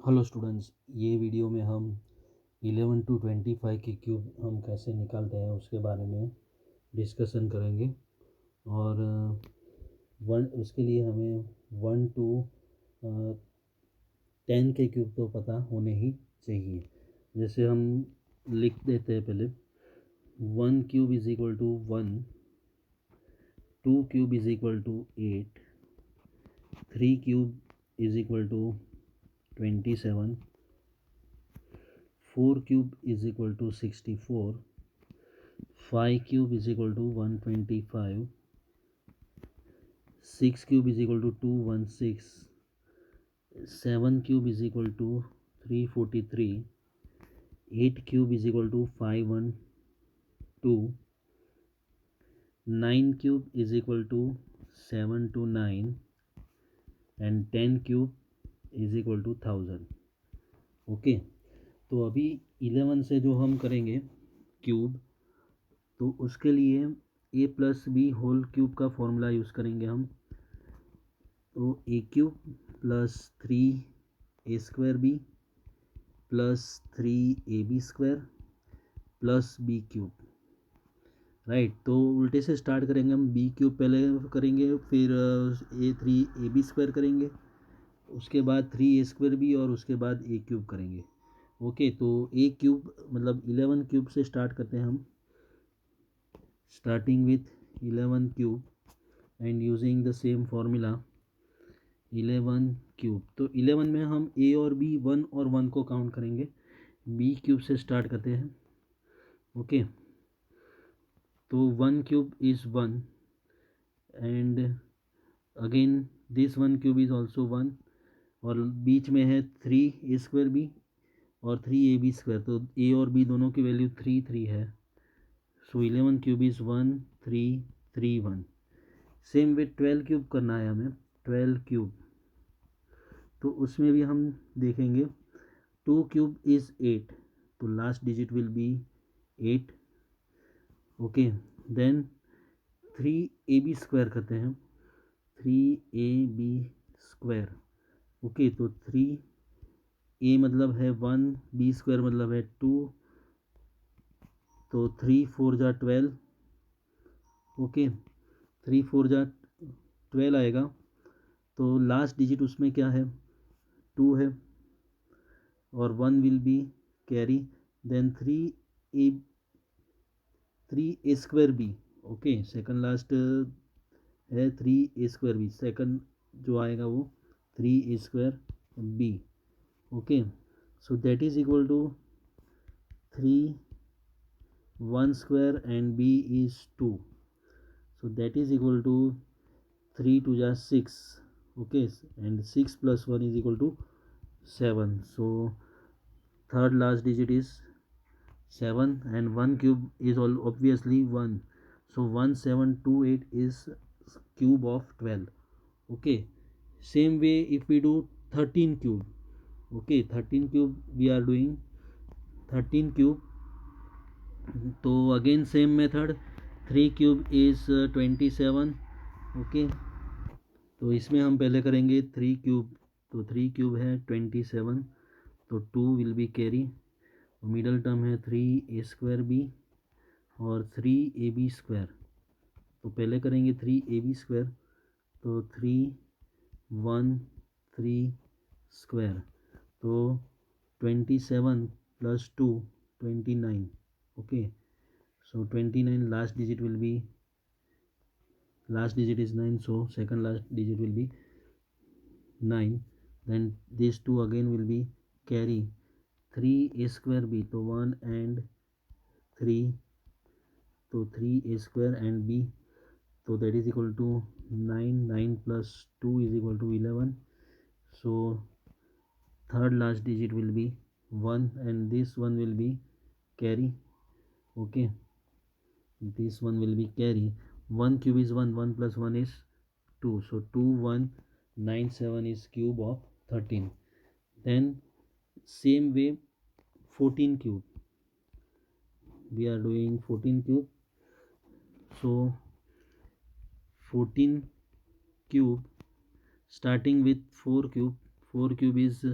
Hello students, ये video में हम 11 to 25 के क्यूब हम कैसे निकालते हैं उसके बारे में डिस्कशन करेंगे। और उसके लिए हमें 1 to 10 के क्यूब तो पता होने ही चाहिए। जैसे हम लिख देते हैं पहले 1 cube is equal to 1, 2 cube is equal to 8, 3 cube is equal to 27, 4 cube is equal to 64, 5 cube is equal to 125, 6 cube is equal to 216, 7 cube is equal to 343, 8 cube is equal to 512, 9 cube is equal to 729, and 10 cube is equal to 1000। Okay, तो अभी 11 से जो हम करेंगे cube, तो उसके लिए a plus b whole cube का फॉर्मूला यूज़ करेंगे हम। तो a cube plus 3a² b plus 3ab² plus b cube. Right, तो उल्टे से स्टार्ट करेंगे हम। बी क्यूब पहले करेंगे, फिर a3ab² करेंगे, उसके बाद 3a² बी, और उसके बाद ए क्यूब करेंगे। ओके, तो ए क्यूब मतलब 11 क्यूब से स्टार्ट करते हैं हम। Starting with 11 cube and using the same formula 11 cube. तो 11 में हम ए और बी 1 और 1 को काउंट करेंगे। बी क्यूब से स्टार्ट करते हैं। ओके, तो 1 cube is 1 and again this 1 cube is also 1, और बीच में है 3a² बी और 3ab²। तो ए और बी दोनों की वैल्यू 3 3 है। सो 11 cube is 1 3 3 1। Same with 12 cube करना है हमें। 12 क्यूब, तो उसमें भी हम देखेंगे 2 क्यूब इज़ 8, तो last digit will be 8। Okay, then 3ab² करते हैं। 3ab²। ओके, तो 3a मतलब है 1, b² मतलब है 2, तो 3 4 जा 12। ओके, 3 4 जा 12 आएगा, तो लास्ट डिजिट उसमें क्या है, 2 है, और 1 will be carry. Then 3a² b. Okay, second last है 3a² बी, सेकंड जो आएगा वो 3a² b. Okay, so that is equal to 3 1² and b is 2, so that is equal to 3 2 जा 6। okay, and 6 plus 1 is equal to 7, so third last digit is 7, and 1 cube is all obviously 1, so 1728 is cube of 12। okay, same way if we do 13 cube, okay, 13 cube we are doing 13 cube, तो again same method. 3 cube is 27। Okay, तो इसमें हम पहले करेंगे 3 cube. तो 3 cube है 27, तो 2 will be carry, middle term है 3a² बी और 3ab²। तो पहले करेंगे 3ab², तो 3 1 3², तो 27 plus 2 29। Okay, so 29 last digit will be, last digit is 9, so second last digit will be 9। then these two again will be carry 3a² b, तो 1 and 3, तो 3a² and b, so that is equal to 9, 9 plus 2 is equal to 11, so third last digit will be 1 and this one will be carry। okay, this one will be carry। 1 cube is 1, 1 plus 1 is 2, so 2197 is cube of 13। then same way 14 cube, we are doing 14 cube, so 14 cube starting with 4 cube, 4 cube is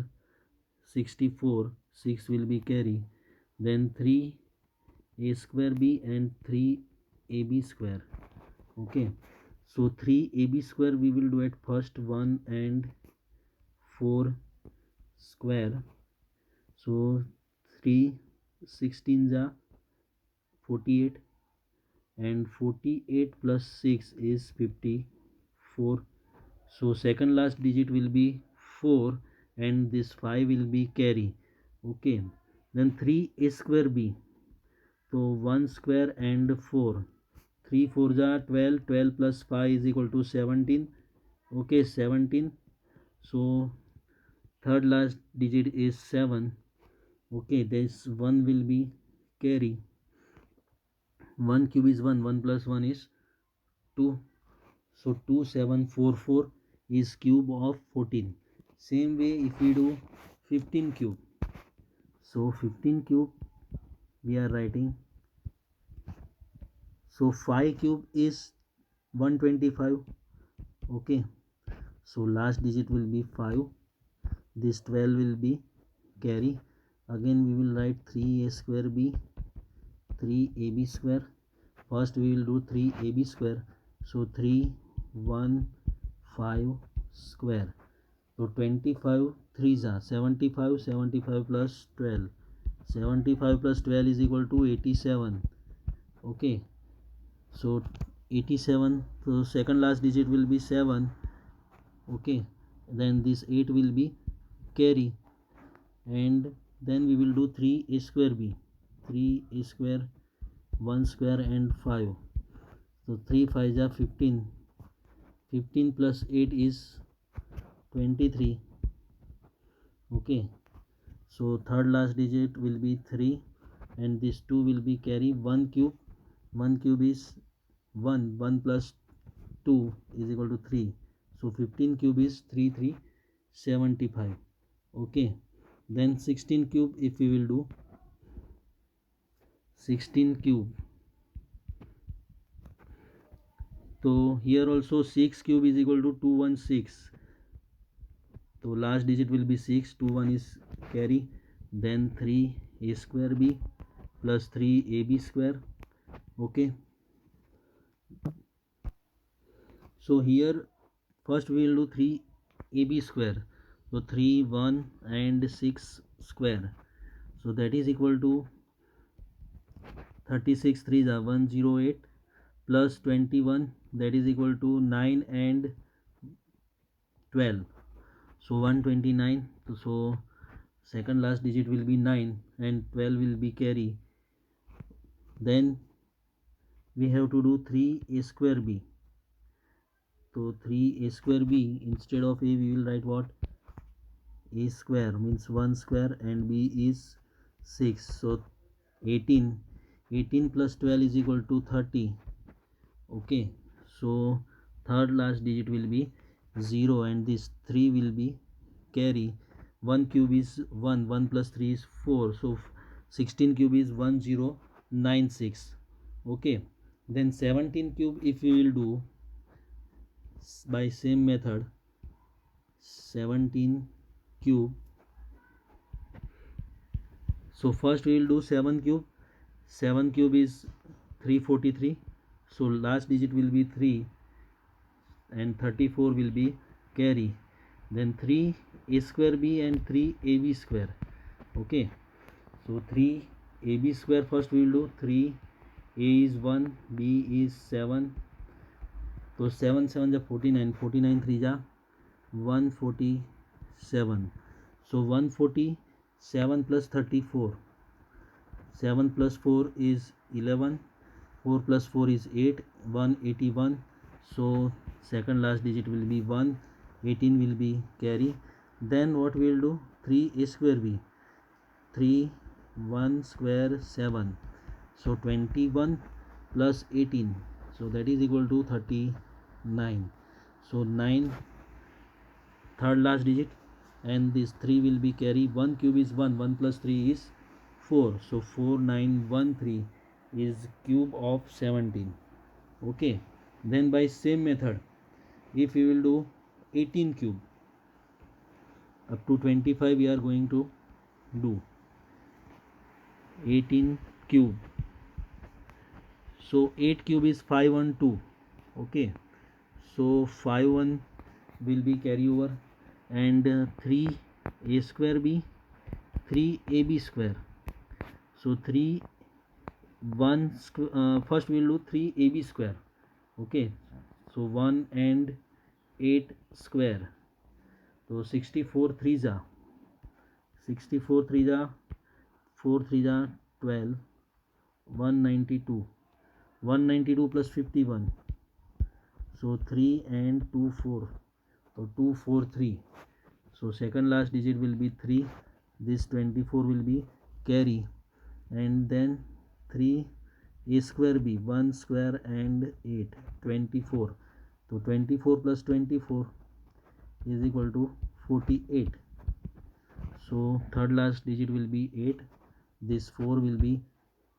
64, 6 will be carry, then 3a square b and 3ab square. Okay, so 3ab square we will do at first 1 and 4 square. So 3 16s are 48, and 48 plus 6 is 54. So second last digit will be 4, and this 5 will be carry. Okay, then 3a square b, so 1 square and 4, 3 4s are 12, 12 plus 5 is equal to 17. Okay, 17. So third last digit is 7. Okay, this 1 will be carry. 1 cube is 1, 1 plus 1 is 2. So 2744 is cube of 14. Same way if we do 15 cube. So 15 cube we are writing. So 5 cube is 125. Okay. So last digit will be 5. This 12 will be carry. Again we will write 3a square b, 3ab square. First we will do 3ab square. So 3 1 5 square. So 25 3s are 75, 75 plus 12. 75 plus 12 is equal to 87. Okay. So 87. So second last digit will be 7. Okay. Then this 8 will be carry. And then we will do 3a square b. 3a square, 1 square and 5. So 3 5s are 15. 15 plus 8 is 23. Okay, so third last digit will be 3, and this 2 will be carry. 1 cube, 1 cube is 1, 1 plus 2 is equal to 3. So 15 cube is 3375. Okay, then 16 cube, if we will do 16 cube, so here also 6 cube is equal to 216. So last digit will be 6, 2 1 is carry. Then 3a square b plus 3ab square. Okay, so here first we will do 3ab square. So 3 1 and 6 square, so that is equal to 36 3s are 108 plus 21, that is equal to 9 and 12. So 129. So second last digit will be 9 and 12 will be carry. Then we have to do 3a square b. So 3a square b, instead of a we will write what? A square means 1 square and b is 6. So 18. 18 plus 12 is equal to 30. Okay, so third last digit will be 0, and this 3 will be carry. 1 cube is 1, 1 plus 3 is 4. So 16 cube is 1096. Okay, then 17 cube, if we will do by same method, 17 cube. So first we will do 7 cube. 7 cube is 343. So last digit will be 3, and 34 will be carry. Then 3a square b and 3ab square. Okay, so 3ab square first we will do. 3a is 1, b is 7. So 7 7 is 49, 49 3 is 147. So 147 plus 34. 7 plus 4 is 11. 4 plus 4 is 8. 181. So second last digit will be 1. 18 will be carry. Then what we will do? 3a square b. 3 1 square 7. So 21 plus 18. So that is equal to 39. So 9 third last digit, and this 3 will be carry. 1 cube is 1, 1 plus 3 is 4. So 4913 is cube of 17. Okay, then by same method, if we will do 18 cube, up to 25 we are going to do 18 cube. So 8 cube is 512. Okay, so 51 will be carry over, and 3 a square b, 3 ab square. So 3 1 first we will do 3 ab square. Okay, so 1 and 8 square, so 64 3 जा 64 3 जा 4 3 जा 12, 192, 192 plus 51, so 3 and 2 4, so 243. So second last digit will be 3, this 24 will be carry, and then 3 a square b, 1 square and 8, 24. So 24 plus 24 is equal to 48. So third last digit will be 8, this 4 will be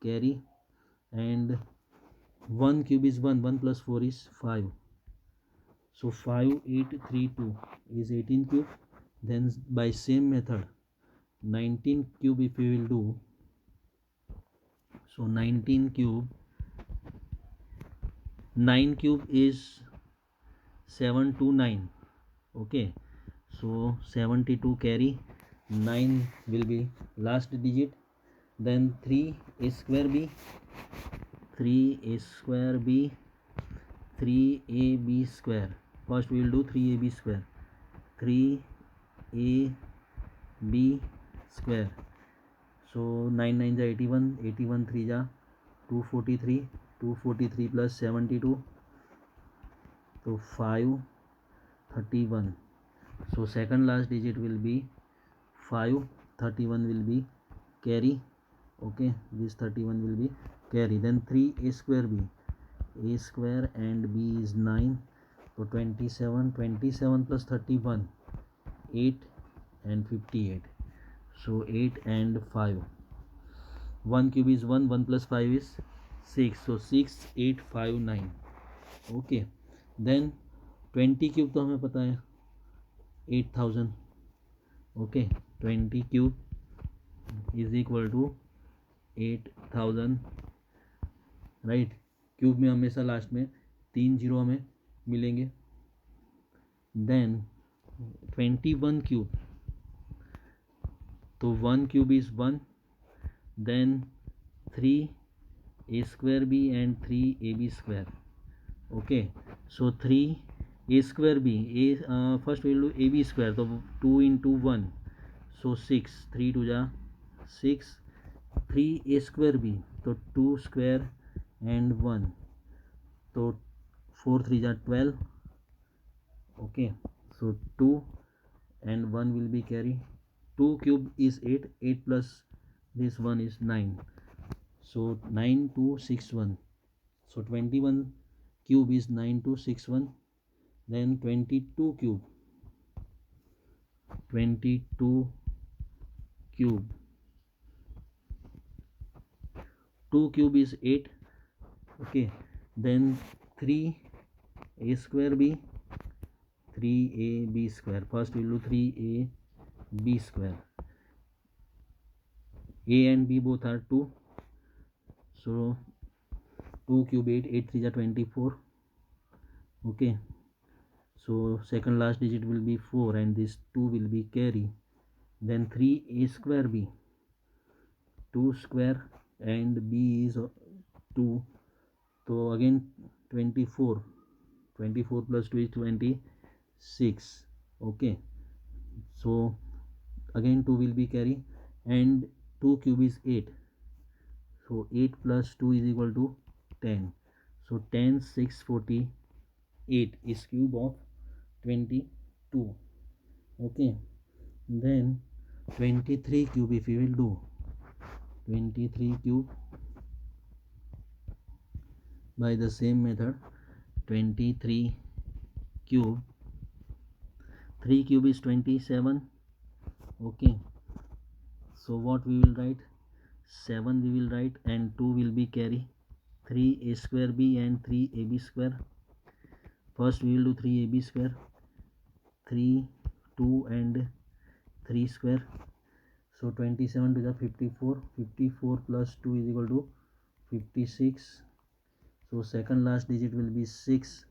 carry, and 1 cube is 1, 1 plus 4 is 5. So 5832 is 18 cube. Then by same method 19 cube if we will do, so 19 cube, 9 cube is 729. Okay, so 72 carry, 9 will be last digit, then 3 a square b, 3 a square b, 3 ab square. First we will do 3 ab square, 3 a b square. So 9 9 ja 81, 81 3 ja 243, 243 plus 72, so 531. So second last digit will be 5, 31 will be carry. Okay, this 31 will be carry. Then 3 a square b, a square and b is 9, so 27, 27 plus 31, 8 and 58, so 8 and 5. 1 cube is 1, 1 plus 5 is 6, so 6 8 5 9. Okay, then 20 cube तो हमें पता है 8000. Okay, 20 cube is equal to 8000, right. Cube में हमेशा last में 3 zero हमें मिलेंगे. Then 21 cube, तो 1 cube is 1, then 3 a square b and 3 ab square. Okay, so 3 a square b, first we will do ab square, so 2 into 1, so 6, 3 2 ja 6, 3 a square b, so 2 square and 1, so 4 3 ja 12. Okay, so 2 and 1 will be carry. 2 cube is 8, 8 plus this 1 is 9, so 9261. So 21 cube is 9261. Then 22 cube, 22 cube, 2 cube is 8. Okay, then 3 a square b, 3 a b square. First we will do 3 a b square. A and b both are 2, so 2 cube 8, 8 3 ja 24. Okay, so second last digit will be 4 and this 2 will be carry. Then 3 a square b, 2 square and b is 2, so again 24, 24 plus 2 is 26. Okay, so again 2 will be carry, and 2 cube is 8, so 8 plus 2 is equal to 10, so 10 6 48 is cube of 22. Okay, then 23 cube if we will do, 23 cube by the same method, 23 cube, 3 cube is 27. Okay, so what we will write, 7 we will write and 2 will be carry. 3 a square b and 3 ab square. First we will do 3 ab square, 3 2 and 3 square, So 27 to the 54, 54 plus 2 is equal to 56. So second last digit will be 6,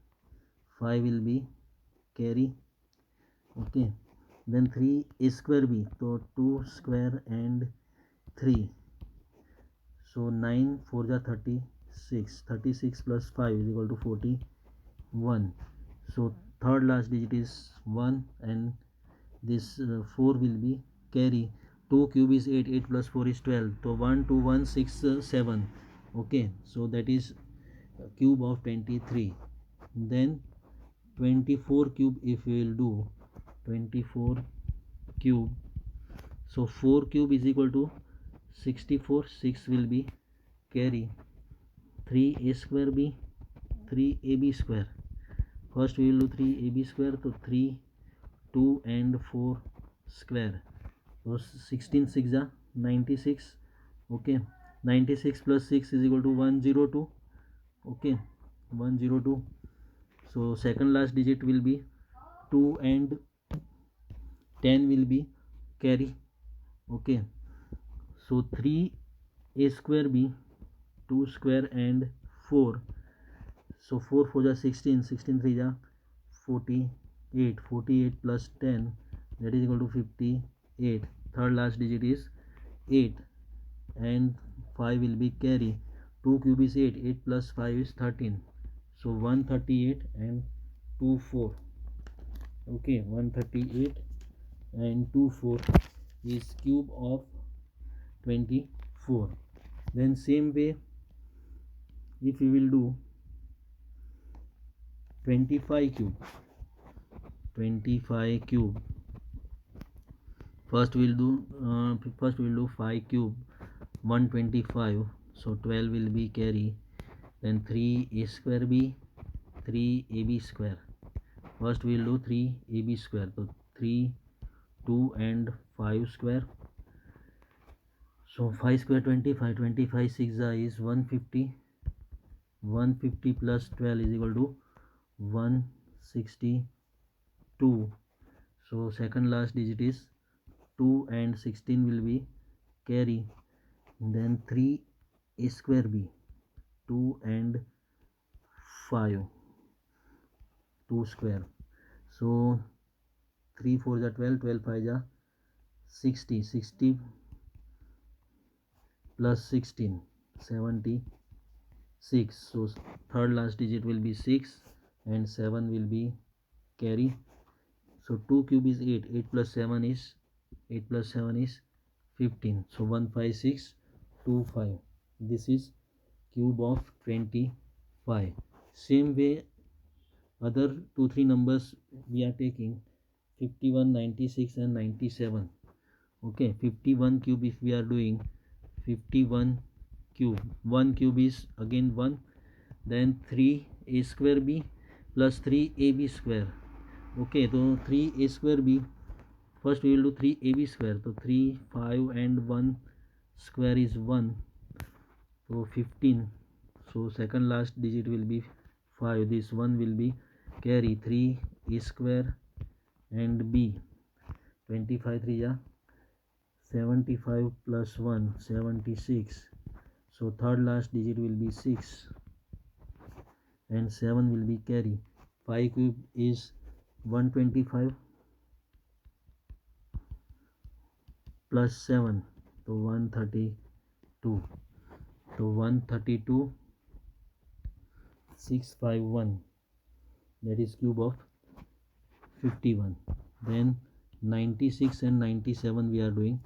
5 will be carry. Okay, then 3 a square b, so 2 square and 3, so 9 4 the 36, 36 plus 5 is equal to 41. So third last digit is 1, and this 4 will be carry. 2 cube is 8, 8 plus 4 is 12, so 1 2 1 6 7. Okay, so that is cube of 23. Then 24 cube, if we will do 24 cube, so 4 cube is equal to 64, 6 will be carry. 3 a square b, 3 ab square. First we will do 3 ab square, so 3 2 and 4 square, so 16 6 are 96. Okay, 96 plus 6 is equal to 102. Okay, 102. So second last digit will be 2 and 10 will be carry. Okay, so 3 a square b, 2 square and 4, so 4 4 ja 16, 16 3 ja 48, 48 plus 10, that is equal to 58. Third last digit is 8, and 5 will be carry. 2 cube is 8, 8 plus 5 is 13, so 138 and 24. Okay, 138 and 24 is cube of 24. Then same way, if we will do 25 cube, 25 cube, first we will do 5 cube, 125, so 12 will be carry. Then 3 a square b, 3 ab square. First we will do 3 ab square, so 3 2 and 5 square, so 5 square 25, 25 6 is 150, 150 plus 12 is equal to 162. So second last digit is 2 and 16 will be carry. Then 3 a square b, 2 and 5, 2 square, so 3 4 ja 12, 12 5 ja 60, 60 plus 16 76. So third last digit will be 6 and 7 will be carry. So 2 cube is 8, 8 plus 7 is 8 plus 7 is 15, so 15625. This is cube of 25. Same way other 2 3 numbers we are taking 51, 96 and 97. Okay, 51 cube, if we are doing 51 cube, 1 cube is again 1, then 3 a square b plus 3 ab square. Okay, so 3 a square b, first we will do 3 ab square, so 3 5 and 1 square is 1, so 15. So second last digit will be 5, this 1 will be carry. 3 a square and b, 25 3 ja 75 plus 1 76, so third last digit will be 6 and 7 will be carry. 5 cube is 125 plus 7, so 132, so 132 651, that is cube of 51. Then 96 and 97 we are doing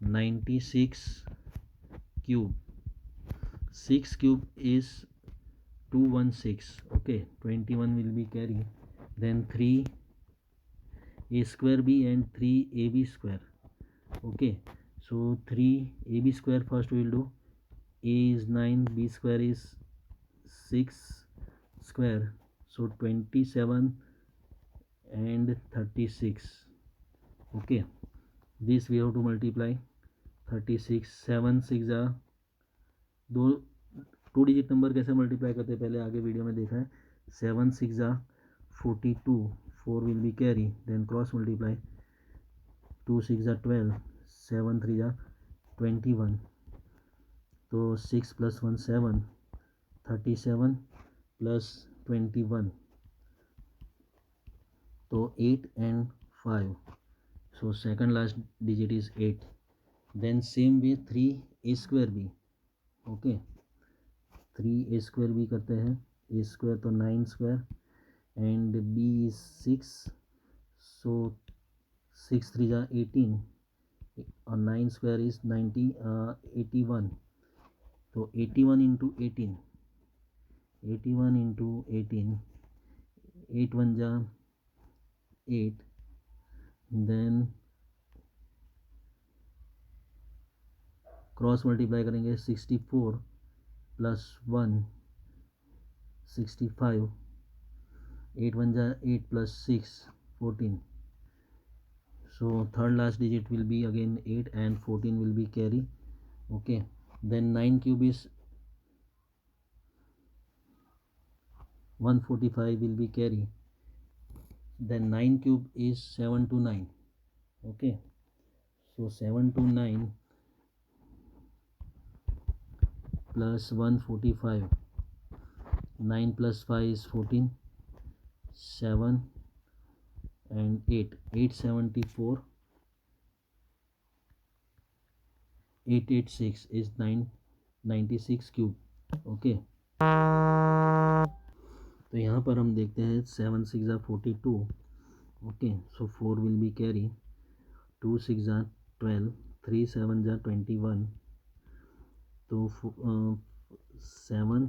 96 cube, 6 cube is 216. Okay, 21 will be carry. Then 3 a square b and 3 ab square. Okay, so 3 ab square, first we will do, a is 9, b square is 6 square, so 27 and 36. Okay, this we have to multiply 36, 7 6 are दो 2 digit number कैसे multiply करते हैं पहले आगे video में देखा है. 7 6 are 42, 4 will be carry, then cross multiply, 2 6 are 12, 7 3 जा 21, तो 6 + 1 7, 37 + 21, तो 8 and 5, so second last digit is 8. Then same way 3a square भी, okay, 3a square भी करते हैं. a square तो 9 square and b is 6, so 6 3 जा 18 और 9 square is 90 81, तो 81 into 18, 81 into 18, 8 1 जा 8, then क्रॉस मल्टीप्लाई करेंगे 64 + 1 65, 8 1 जा 8 + 6 14, so third last digit will be again 8 and 14 will be carry. Okay, then 9 cube is 145 will be carry. Then 9 cube is 729. Okay, so 729 plus 145, 9 + 5 is 14, 7 and 8, 874, 886 is 996 cube. Okay, तो यहाँ पर हम देखते हैं 7 6 जा 42. Okay, so 4 will be carry, 2 6 जा 12, 3 7 जा 21, तो 7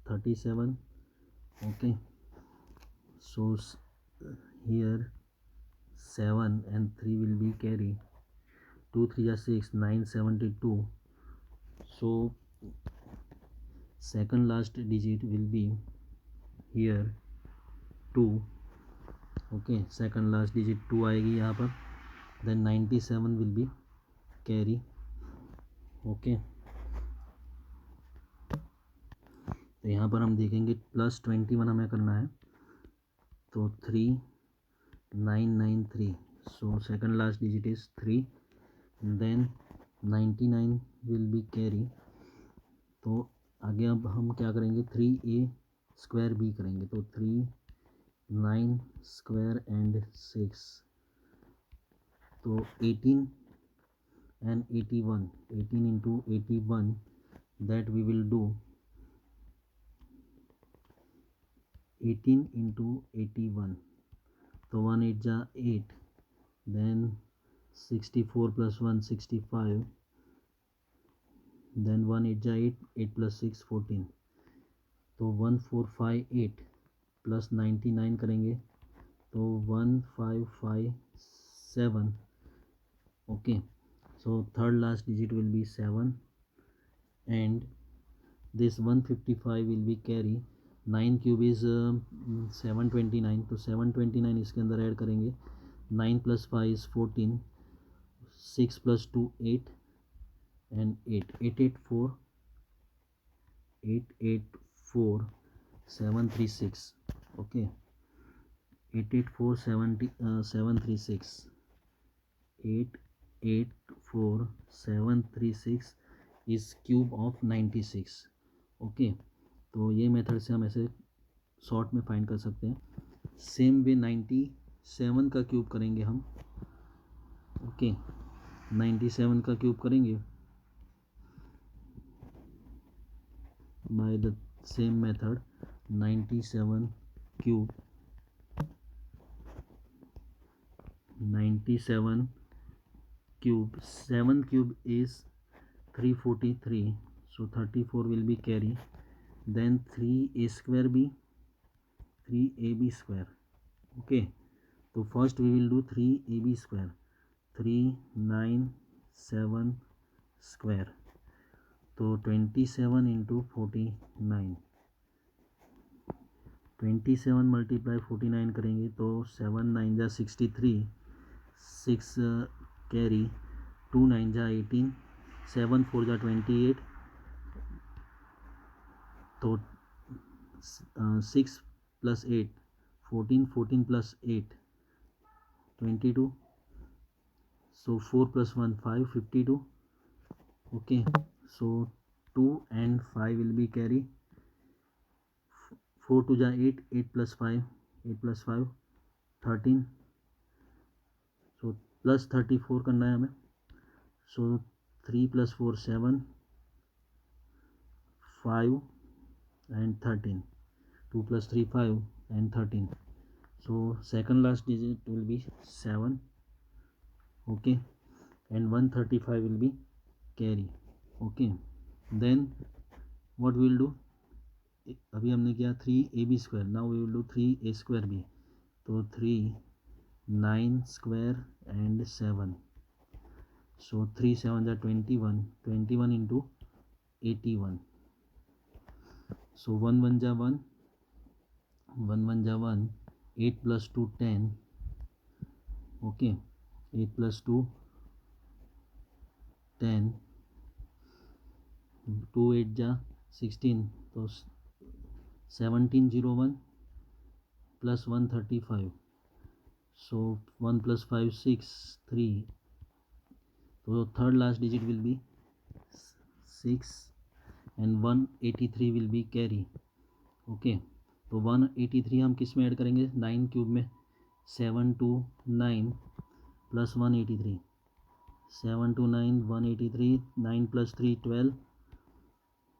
37. Okay, so here 7 and 3 will be carry, 2 3 जा 6, 972, so second last digit will be here 2. Okay, second last digit 2 आएगी यहाँ पर. Then 97 will be carry. Okay, तो यहाँ पर हम देखेंगे +21 हमें करना है, तो 3993, so second last digit is 3. Then 99 will be carry. तो आगे अब हम क्या करेंगे, 3a square भी करेंगे, तो 3 9 square and 6, तो 18 and 81, 18 into 81, that we will do 18 into 81, तो 1 8 जा 8, then 64 + 1 65, then 1 8 जा 8, 8 + 6 14, तो 1458 plus 99 करेंगे तो 1557. Okay, so third last digit will be 7 and this 155 will be carry. 9 cube is 729, तो 729 इसके अंदर ऐड करेंगे. 9 + 5 is 14, 6 + 2 8 and 8, 884 884 736. Okay, 884 736, 884 736 is cube of 96. Okay, तो ये मेथड से हम ऐसे शॉर्ट में फाइंड कर सकते हैं. सेम वे 97 का क्यूब करेंगे हम. ओके, 97 का क्यूब करेंगे by the same method. 97 cube, 97 cube, 7 cube is 343, so 34 will be carry. Then 3a square b, 3ab square. Okay, so first we will do 3ab square, 397 square, तो 27 into 49, 27 multiply 49 करेंगे तो 7 9 जा 63, 6 carry, 2 9 जा 18, 7 4 जा 28, तो 6 + 8 14, 14 + 8 22, So 4 plus 1 5, 52. Okay, so 2 and 5 will be carry. 4 to 8, 8 plus 5, 8 plus 5 13. So plus 34 करना है हमें. So 3 plus 4 7, 5 and 13. 2 plus 3 5 and 13. So second last digit will be 7. Okay, and 135 will be carry. Okay, then what we will do, अभी हमने किया 3ab square. Now we will do 3a square भी. तो 3 9 square and 7. So 3 7 are 21. 21 into 81. So 1 1 जा 1, 1 1 जा 1. 8 plus 2 10. Okay, 8 plus 2 10. 2 8 जा 16. तो 1701 plus 135. So 1 plus 5 6 3. So third last digit will be 6 and 183 will be carry. Okay, तो 183 हम किस में ऐड करेंगे, 9 क्यूब में. 7 to 9 plus 183. 7 to 9 183. 9 plus 3 12.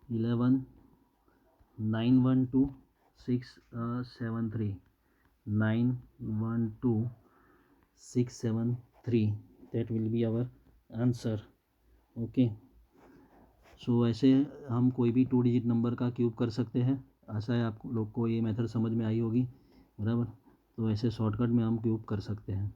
11. 9 1 2 6 7 3. 9 1 2 6 7 3. That will be our answer. Okay, so ऐसे हम कोई भी 2 डिजिट नंबर का क्यूब कर सकते हैं. आशा है आप लोग को ये मेथड समझ में आई होगी. बराबर, तो ऐसे शॉर्टकट में हम क्यूब कर सकते हैं.